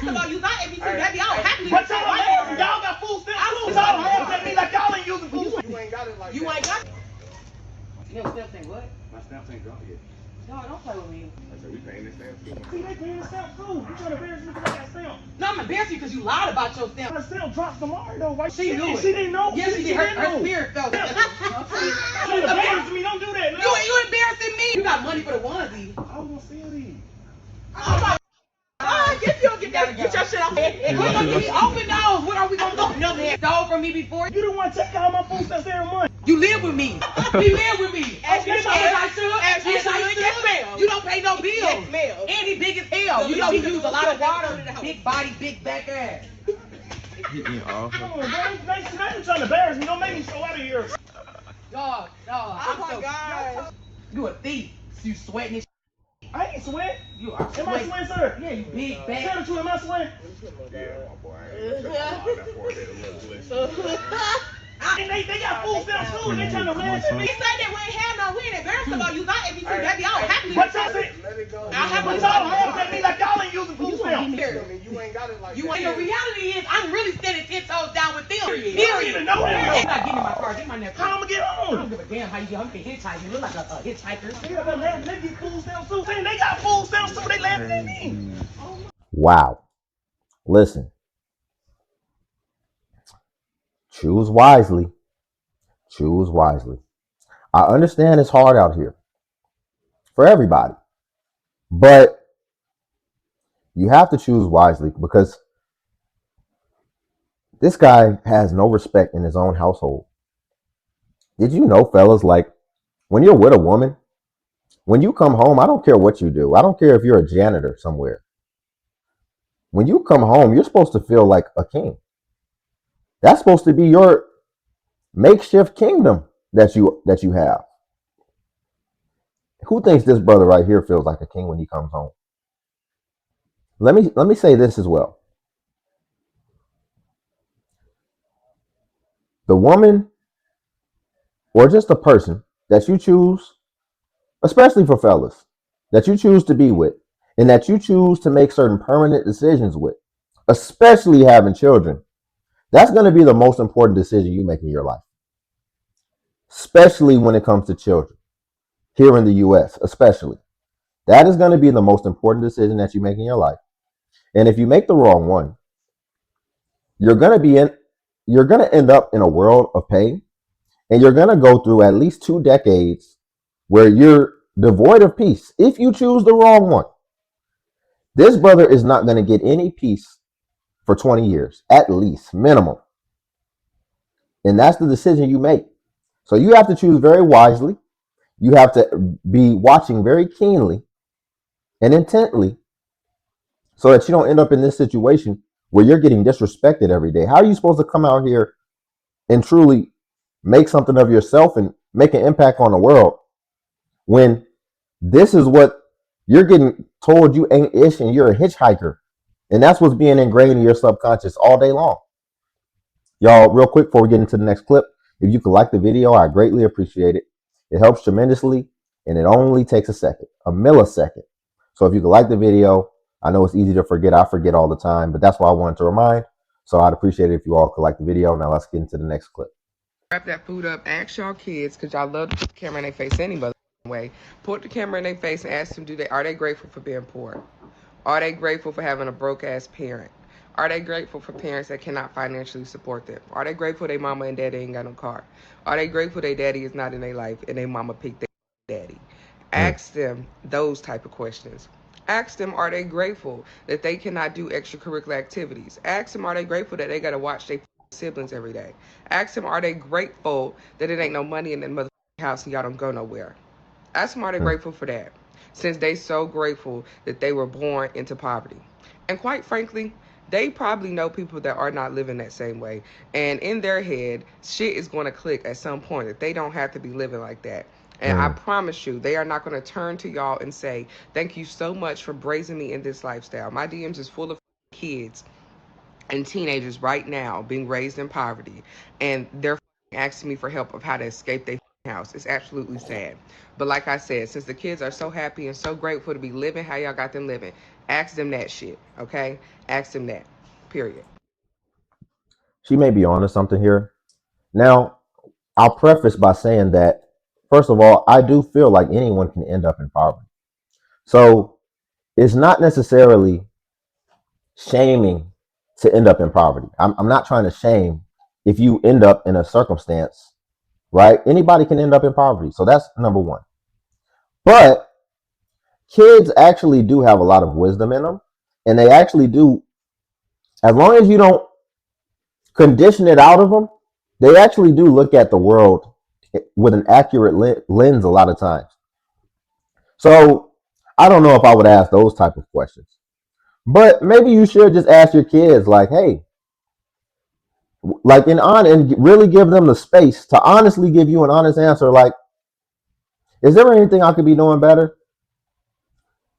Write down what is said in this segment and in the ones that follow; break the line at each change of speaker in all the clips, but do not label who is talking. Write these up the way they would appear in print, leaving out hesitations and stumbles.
First of all, you not ABC, baby. I don't have to.
But y'all got food stamps too. Y'all have that mean like y'all ain't using food.
You ain't got it like you that. Ain't got it. Your stamps ain't what?
My stamps ain't gone yet.
No, don't play with me.
I said we paying this stamp too.
See, they paying the stamp too. You trying to embarrass me because I got stamp.
No, I'm embarrassed you because you lied about your stamp.
The stamp drops tomorrow though. Why
she knew it?
She didn't know.
Yes, she did. Her spirit felt it.
You embarrassing me. Don't do that. No.
You embarrassing me. You got money for the onesie.
I was gonna sell these.
Oh my. Get your shit off. Open those. What are we gonna do? No, man. Stole from me before.
You the one check out my food stamps every month.
You live with me. We live with me. As I should. Yes, ma'am. You don't pay no bills. Yes, ma'am. And he big as hell. You know he use a lot of water. Big body, big back ass.
Come on, bro. They trying to embarrass me. Don't make me show out of here.
Dog.
Oh my God.
You a thief. You sweating this.
I ain't sweat.
You are
sweating. Am I sweating, sir?
Yeah, you big fat.
Tell the truth, am I sweating?
Yeah, my boy. That forehead a little glisten.
And they got food stamps too, and they trying to laugh at me.
We say that we ain't have no, we ain't embarrassed about you not ABC, baby. I don't have to.
But y'all say, but y'all have that mean like y'all ain't using food stamps.
You ain't got it like that.
And the reality is, I'm really standing 10 toes down with them.
Period. You don't even know that.
I'm not getting in my car. Get my nephew.
How I'm gonna get home?
I don't give a damn how you get. I'm gonna hitchhike. You look like a hitchhiker.
They got laughing. They get food stamps too. Saying they got food stamps too. They laughing at me.
Wow. Listen. Choose wisely. Choose wisely. I understand it's hard out here for everybody, but you have to choose wisely because this guy has no respect in his own household. Did you know, fellas, like when you're with a woman, when you come home, I don't care what you do. I don't care if you're a janitor somewhere. When you come home, you're supposed to feel like a king. That's supposed to be your makeshift kingdom that you have. Who thinks this brother right here feels like a king when he comes home? Let me say this as well. The woman or just a person that you choose, especially for fellas, that you choose to be with and that you choose to make certain permanent decisions with, especially having children, that's going to be the most important decision you make in your life. Especially when it comes to children. Here in the US, especially. That is going to be the most important decision that you make in your life. And if you make the wrong one, you're going to end up in a world of pain, and you're going to go through at least 2 decades where you're devoid of peace if you choose the wrong one. This brother is not going to get any peace for 20 years, at least, minimum. And that's the decision you make. So you have to choose very wisely. You have to be watching very keenly and intently so that you don't end up in this situation where you're getting disrespected every day. How are you supposed to come out here and truly make something of yourself and make an impact on the world when this is what you're getting told you ain't ish and you're a hitchhiker? And that's what's being ingrained in your subconscious all day long. Y'all, real quick before we get into the next clip, if you could like the video, I greatly appreciate it. It helps tremendously, and it only takes a second, a millisecond. So if you could like the video, I know it's easy to forget. I forget all the time, but that's why I wanted to remind. So I'd appreciate it if you all could like the video. Now let's get into the next clip.
Wrap that food up. Ask y'all kids, because y'all love to put the camera in their face any way. Put the camera in their face and ask them, are they grateful for being poor? Are they grateful for having a broke-ass parent? Are they grateful for parents that cannot financially support them? Are they grateful their mama and daddy ain't got no car? Are they grateful their daddy is not in their life and their mama picked their daddy? Ask them those type of questions. Ask them, are they grateful that they cannot do extracurricular activities? Ask them, are they grateful that they got to watch their siblings every day? Ask them, are they grateful that it ain't no money in their motherfucking house and y'all don't go nowhere? Ask them, are they grateful for that? Since they so grateful that they were born into poverty. And quite frankly, they probably know people that are not living that same way. And in their head, shit is going to click at some point that they don't have to be living like that. And I promise you, they are not going to turn to y'all and say, thank you so much for raising me in this lifestyle. My DMs is full of kids and teenagers right now being raised in poverty. And they're asking me for help of how to escape their house. It's absolutely sad. But like I said, since the kids are so happy and so grateful to be living how y'all got them living, Ask them that shit, okay? Ask them that, period.
She may be onto something here. Now, I'll preface by saying that, first of all, I do feel like anyone can end up in poverty. So it's not necessarily shaming to end up in poverty. I'm not trying to shame if you end up in a circumstance, right? Anybody can end up in poverty. So that's number one. But kids actually do have a lot of wisdom in them. And they actually do, as long as you don't condition it out of them, they actually do look at the world with an accurate lens a lot of times. So I don't know if I would ask those type of questions, but maybe you should just ask your kids, like, hey, like and really give them the space to honestly give you an honest answer. Like, is there anything I could be doing better?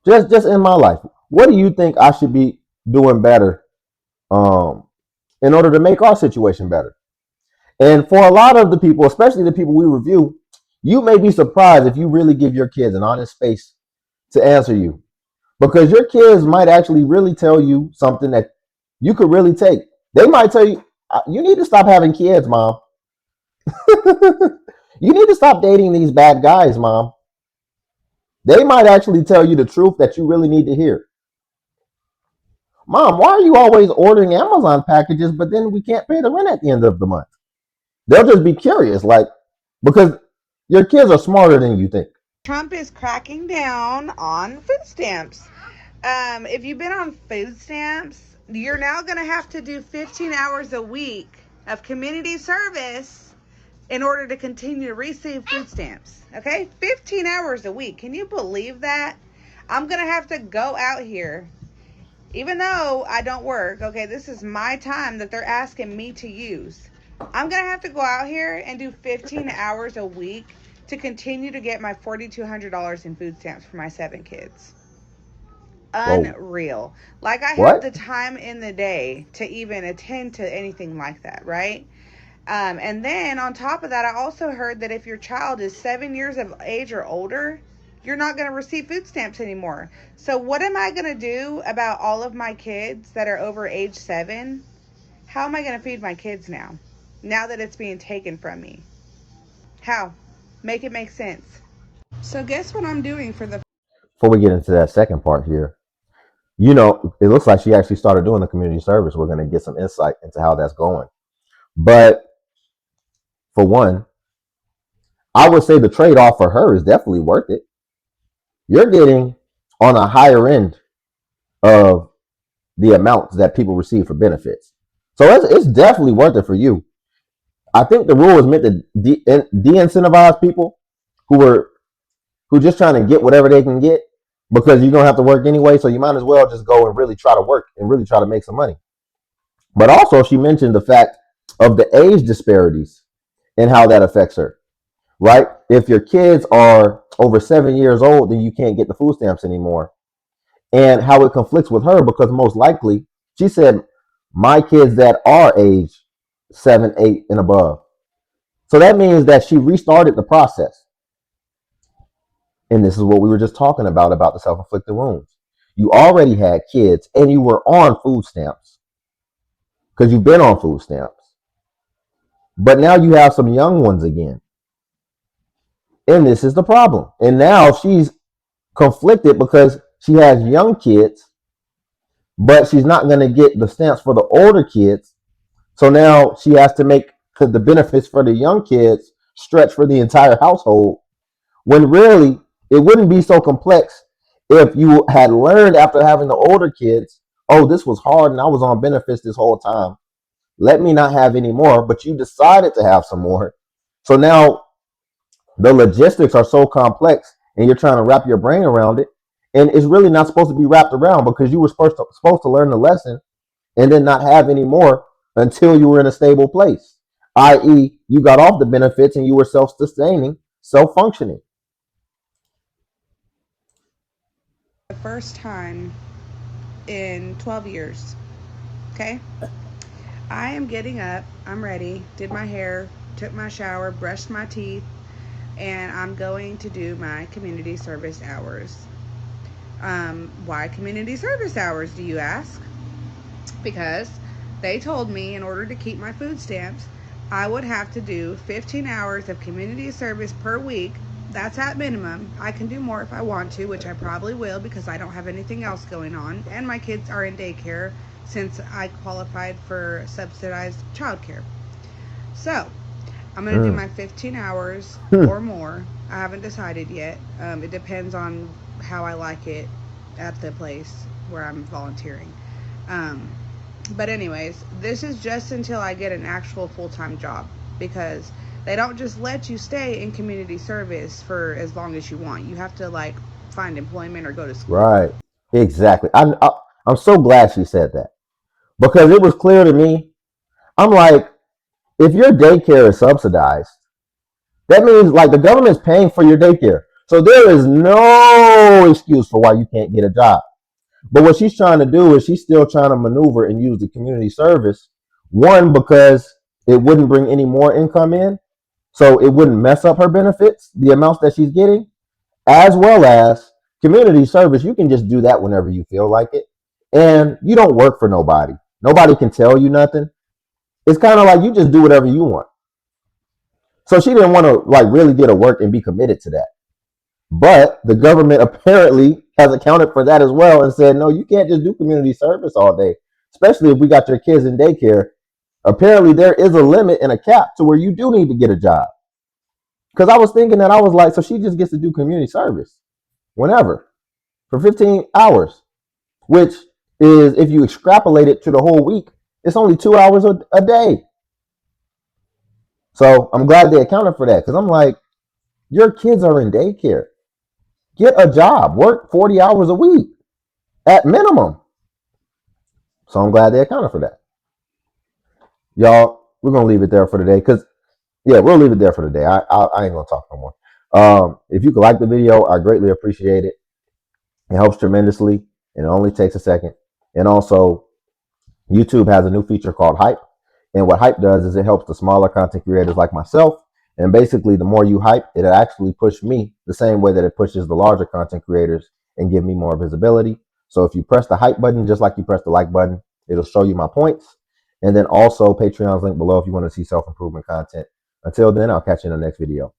Just in my life, what do you think I should be doing better, in order to make our situation better? And for a lot of the people, especially the people we review, you may be surprised if you really give your kids an honest space to answer you, because your kids might actually really tell you something that you could really take. They might tell you, you need to stop having kids, mom. You need to stop dating these bad guys, mom. They might actually tell you the truth that you really need to hear. Mom, why are you always ordering Amazon packages, but then we can't pay the rent at the end of the month? They'll just be curious, like, because your kids are smarter than you think.
Trump is cracking down on food stamps. If you've been on food stamps, you're now going to have to do 15 hours a week of community service in order to continue to receive food stamps. Okay? 15 hours a week. Can you believe that? I'm going to have to go out here, even though I don't work. Okay, this is my time that they're asking me to use. I'm going to have to go out here and do 15 hours a week to continue to get my $4,200 in food stamps for my 7 kids. Unreal. Like, I have the time in the day to even attend to anything like that, right? And then on top of that, I also heard that if your child is 7 years of age or older, you're not going to receive food stamps anymore. So what am I going to do about all of my kids that are over age 7? How am I going to feed my kids now that it's being taken from me? How? Make it make sense. So guess what I'm doing for the...
Before we get into that second part here, it looks like she actually started doing the community service. We're going to get some insight into how that's going. But for one, I would say the trade-off for her is definitely worth it. You're getting on a higher end of the amounts that people receive for benefits. So it's definitely worth it for you. I think the rule is meant to de-incentivize people who just trying to get whatever they can get, because you're going to have to work anyway, so you might as well just go and really try to work and really try to make some money. But also, she mentioned the fact of the age disparities and how that affects her, right? If your kids are over 7 years old, then you can't get the food stamps anymore. And how it conflicts with her, because most likely, she said, my kids that are age 7, 8, and above. So that means that she restarted the process. And this is what we were just talking about the self-inflicted wounds. You already had kids and you were on food stamps because you've been on food stamps. But now you have some young ones again. And this is the problem. And now she's conflicted because she has young kids, but she's not going to get the stamps for the older kids. So now she has to make the benefits for the young kids stretch for the entire household, when really it wouldn't be so complex if you had learned after having the older kids, oh, this was hard and I was on benefits this whole time. Let me not have any more, but you decided to have some more. So now the logistics are so complex and you're trying to wrap your brain around it. And it's really not supposed to be wrapped around, because you were supposed to learn the lesson and then not have any more until you were in a stable place, i.e., you got off the benefits and you were self-sustaining, self-functioning.
The first time in 12 years. Okay? I am getting up. I'm ready. Did my hair, took my shower, brushed my teeth, and I'm going to do my community service hours. Why community service hours, do you ask? Because they told me in order to keep my food stamps, I would have to do 15 hours of community service per week. That's at minimum. I can do more if I want to, which I probably will because I don't have anything else going on. And my kids are in daycare since I qualified for subsidized childcare. So, I'm going to do my 15 hours or more. I haven't decided yet. It depends on how I like it at the place where I'm volunteering. Um, but anyways, this is just until I get an actual full-time job because they don't just let you stay in community service for as long as you want. You have to like find employment or go to school.
Right. Exactly. I'm so glad she said that because it was clear to me. I'm like, if your daycare is subsidized, that means like the government's paying for your daycare. So there is no excuse for why you can't get a job. But what she's trying to do is she's still trying to maneuver and use the community service. One, because it wouldn't bring any more income in. So it wouldn't mess up her benefits, the amounts that she's getting, as well as community service. You can just do that whenever you feel like it. And you don't work for nobody. Nobody can tell you nothing. It's kind of like you just do whatever you want. So she didn't want to like really get to work and be committed to that. But the government apparently has accounted for that as well and said, no, you can't just do community service all day, especially if we got your kids in daycare. Apparently there is a limit and a cap to where you do need to get a job. Because I was thinking that I was like, so she just gets to do community service whenever for 15 hours, which is, if you extrapolate it to the whole week, it's only 2 hours a day. So I'm glad they accounted for that because I'm like, your kids are in daycare. Get a job. Work 40 hours a week at minimum. So I'm glad they accounted for that. Y'all, we're going to leave it there for today because, yeah, we'll leave it there for today. I ain't going to talk no more. If you could like the video, I greatly appreciate it. It helps tremendously, and it only takes a second. And also, YouTube has a new feature called Hype. And what Hype does is it helps the smaller content creators like myself. And basically, the more you hype, it'll actually push me the same way that it pushes the larger content creators and give me more visibility. So if you press the hype button, just like you press the like button, it'll show you my points. And then also Patreon's link below if you want to see self-improvement content. Until then, I'll catch you in the next video.